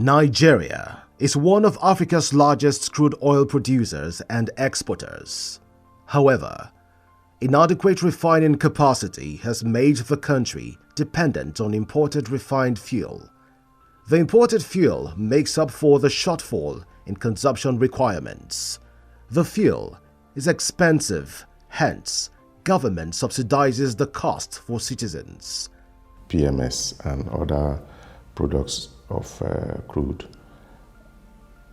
Nigeria is one of Africa's largest crude oil producers and exporters. However, inadequate refining capacity has made the country dependent on imported refined fuel. The imported fuel makes up for the shortfall in consumption requirements. The fuel is expensive, hence, government subsidizes the cost for citizens. PMS and other products of crude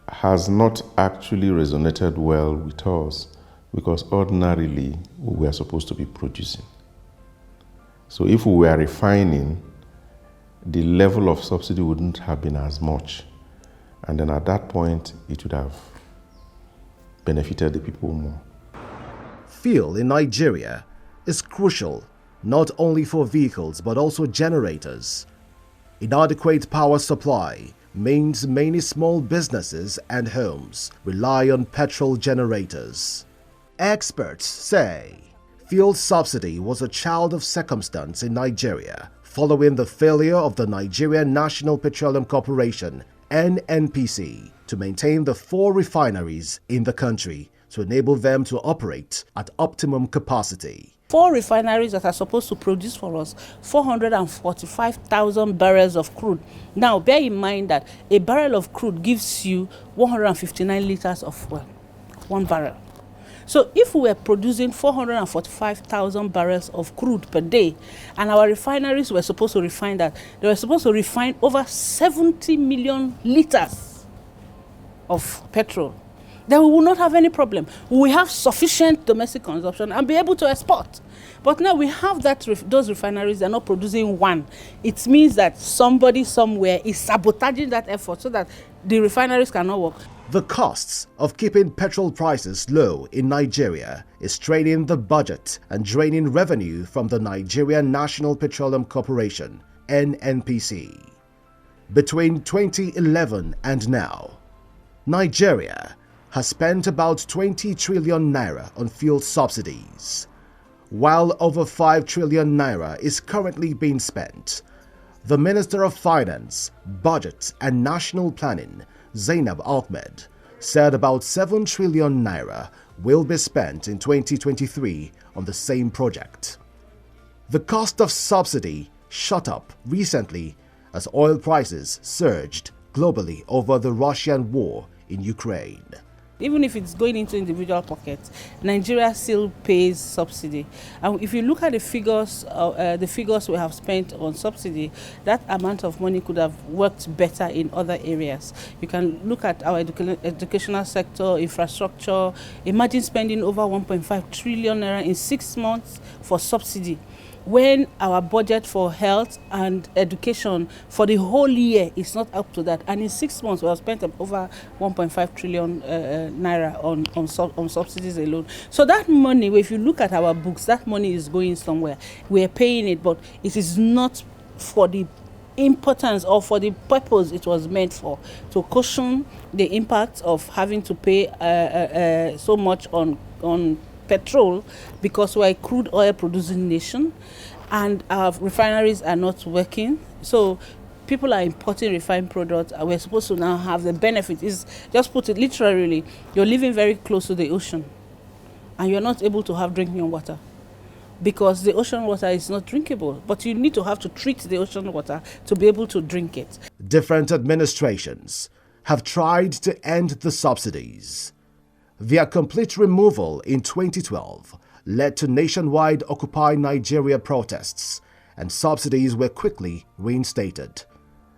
has not actually resonated well with us because ordinarily we were supposed to be producing. So if we were refining, the level of subsidy wouldn't have been as much. And then at that point, it would have benefited the people more. Fuel in Nigeria is crucial not only for vehicles but also generators. Inadequate power supply means many small businesses and homes rely on petrol generators. Experts say fuel subsidy was a child of circumstance in Nigeria following the failure of the Nigerian National Petroleum Corporation (NNPC) to maintain the 4 refineries in the country to enable them to operate at optimum capacity. 4 refineries that are supposed to produce for us 445,000 barrels of crude. Now, bear in mind that a barrel of crude gives you 159 liters of oil, 1 barrel. So if we were producing 445,000 barrels of crude per day, and our refineries were supposed to refine that, they were supposed to refine over 70 million liters of petrol, then we will not have any problem. We will have sufficient domestic consumption and be able to export. But now we have those refineries, they're not producing 1. It means that somebody somewhere is sabotaging that effort so that the refineries cannot work. The costs of keeping petrol prices low in Nigeria is straining the budget and draining revenue from the Nigerian National Petroleum Corporation, NNPC. Between 2011 and now, Nigeria has spent about 20 trillion naira on fuel subsidies. While over 5 trillion naira is currently being spent, the Minister of Finance, Budget and National Planning, Zainab Ahmed, said about 7 trillion naira will be spent in 2023 on the same project. The cost of subsidy shot up recently as oil prices surged globally over the Russian war in Ukraine. Even if it's going into individual pockets, Nigeria still pays subsidy. And if you look at the figures we have spent on subsidy, that amount of money could have worked better in other areas. You can look at our educational sector, infrastructure. Imagine spending over 1.5 trillion naira in 6 months for subsidy, when our budget for health and education for the whole year is not up to that. And in 6 months, we have spent over 1.5 trillion naira on subsidies alone. So that money, if you look at our books, that money is going somewhere. We are paying it, but it is not for the importance or for the purpose it was meant for, to cushion the impact of having to pay so much on petrol, because we're a crude oil producing nation and our refineries are not working. So people are importing refined products and we're supposed to now have the benefit. Is just put it literally, you're living very close to the ocean and you're not able to have drinking water because the ocean water is not drinkable, but you need to have to treat the ocean water to be able to drink it. Different administrations have tried to end the subsidies. Their complete removal in 2012 led to nationwide Occupy Nigeria protests, and subsidies were quickly reinstated.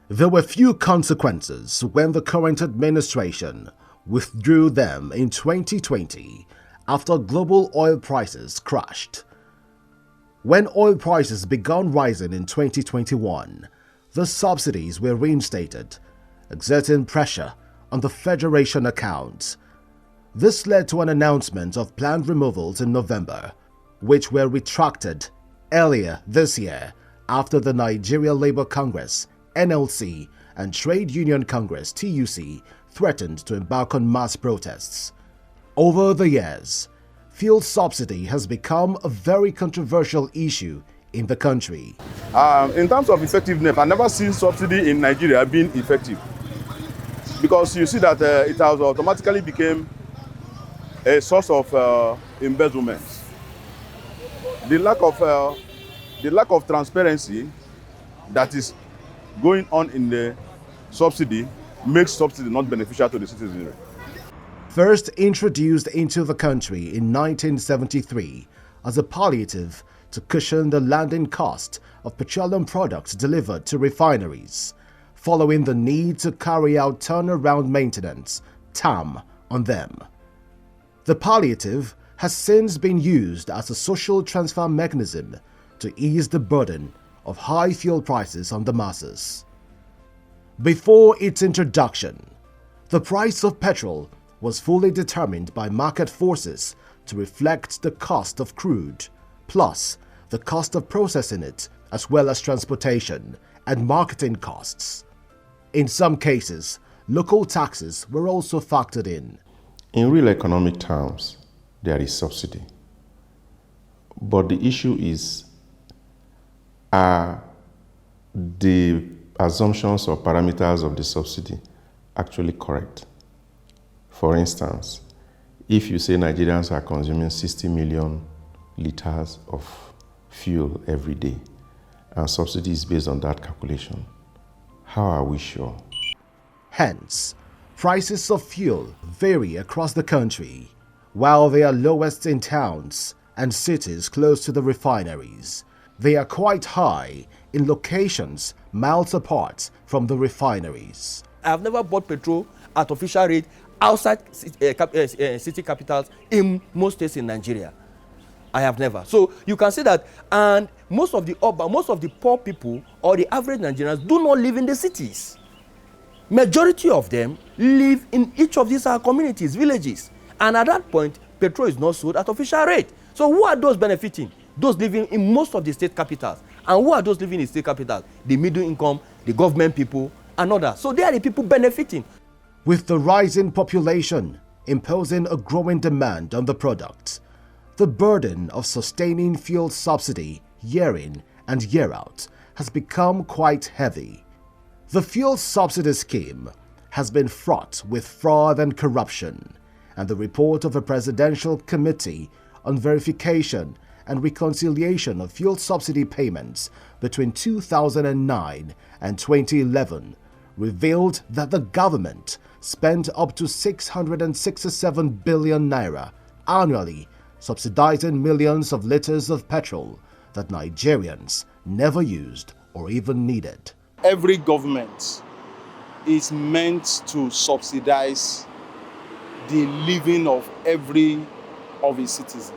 There were few consequences when the current administration withdrew them in 2020 after global oil prices crashed. When oil prices began rising in 2021, the subsidies were reinstated, exerting pressure on the Federation account. This led to an announcement of planned removals in November, which were retracted earlier this year after the Nigeria Labour Congress (NLC) and Trade Union Congress (TUC) threatened to embark on mass protests. Over the years, fuel subsidy has become a very controversial issue in the country. In terms of effectiveness, I've never seen subsidy in Nigeria being effective. because you see that it has automatically become a source of embezzlement. The lack of transparency that is going on in the subsidy makes subsidy not beneficial to the citizenry. First introduced into the country in 1973 as a palliative to cushion the landing cost of petroleum products delivered to refineries, following the need to carry out turnaround maintenance (TAM) on them. The palliative has since been used as a social transfer mechanism to ease the burden of high fuel prices on the masses. Before its introduction, the price of petrol was fully determined by market forces to reflect the cost of crude, plus the cost of processing it, as well as transportation and marketing costs. In some cases, local taxes were also factored in. In real economic terms, there is subsidy. But the issue is, are the assumptions or parameters of the subsidy actually correct? For instance, if you say Nigerians are consuming 60 million liters of fuel every day, and subsidy is based on that calculation, how are we sure? Hence, prices of fuel vary across the country. While they are lowest in towns and cities close to the refineries, they are quite high in locations miles apart from the refineries. I have never bought petrol at official rate outside city capitals in most states in Nigeria. I have never. So you can see that, and most of the poor people or the average Nigerians do not live in the cities. Majority of them live in each of these communities, villages. And at that point, petrol is not sold at official rate. So who are those benefiting? Those living in most of the state capitals. And who are those living in state capitals? The middle income, the government people, and others. So they are the people benefiting. With the rising population imposing a growing demand on the product, the burden of sustaining fuel subsidy year in and year out has become quite heavy. The fuel subsidy scheme has been fraught with fraud and corruption, and the report of a Presidential Committee on Verification and Reconciliation of Fuel Subsidy Payments between 2009 and 2011 revealed that the government spent up to 667 billion naira annually subsidizing millions of liters of petrol that Nigerians never used or even needed. Every government is meant to subsidize the living of every of its citizens.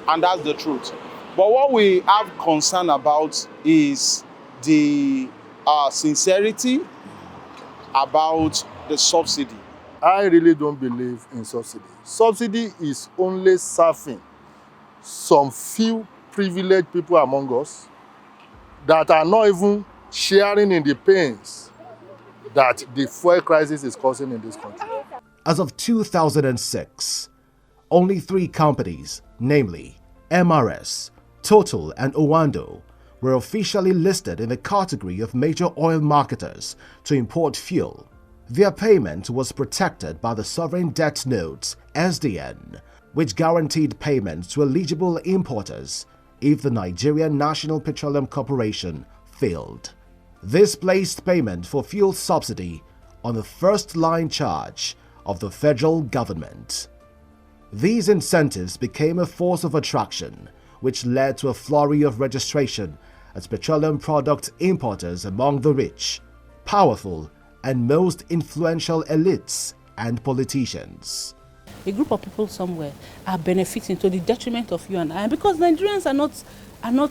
And that's the truth. But what we have concern about is the sincerity about the subsidy. I really don't believe in subsidy. Subsidy is only serving some few privileged people among us that are not even sharing in the pains that the fuel crisis is causing in this country. As of 2006, only 3 companies, namely MRS, Total and Owando, were officially listed in the category of major oil marketers to import fuel. Their payment was protected by the Sovereign Debt Notes (SDN), which guaranteed payments to eligible importers if the Nigerian National Petroleum Corporation failed. This placed payment for fuel subsidy on the first-line charge of the federal government. These incentives became a force of attraction, which led to a flurry of registration as petroleum product importers among the rich, powerful, and most influential elites and politicians. A group of people somewhere are benefiting to the detriment of you and I, because Nigerians are not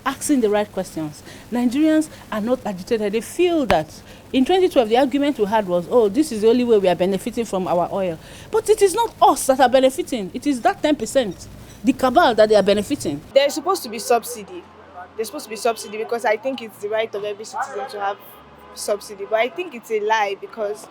asking the right questions. Nigerians are not agitated. They feel that in 2012 the argument we had was, oh, this is the only way we are benefiting from our oil. But it is not us that are benefiting. It is that 10%, the cabal, that they are benefiting. There's supposed to be subsidy. There's supposed to be subsidy because I think it's the right of every citizen to have subsidy. But I think it's a lie, because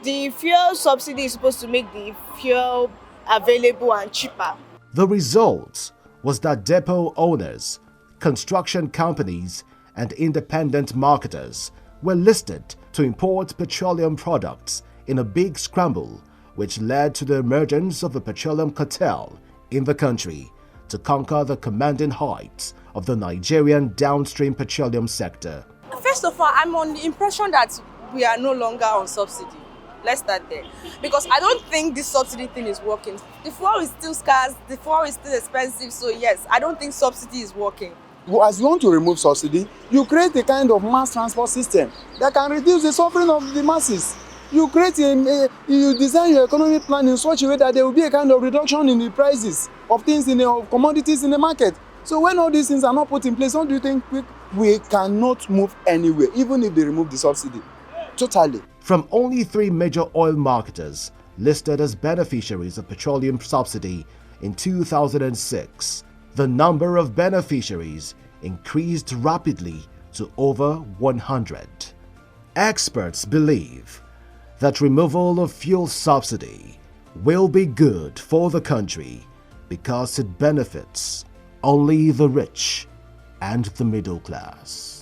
the fuel subsidy is supposed to make the fuel available and cheaper. The result was that depot owners, construction companies, and independent marketers were listed to import petroleum products in a big scramble, which led to the emergence of a petroleum cartel in the country to conquer the commanding heights of the Nigerian downstream petroleum sector. First of all, I'm on the impression that we are no longer on subsidy. Let's start there. Because I don't think this subsidy thing is working. The fuel is still scarce, the fuel is still expensive, so yes, I don't think subsidy is working. As you want to remove subsidy, you create a kind of mass transport system that can reduce the suffering of the masses. You design your economic plan in such a way that there will be a kind of reduction in the prices of things of commodities in the market. So when all these things are not put in place, don't you think we cannot move anywhere, even if they remove the subsidy? Totally. From only 3 major oil marketers listed as beneficiaries of petroleum subsidy in 2006, the number of beneficiaries increased rapidly to over 100. Experts believe that removal of fuel subsidy will be good for the country because it benefits only the rich and the middle class.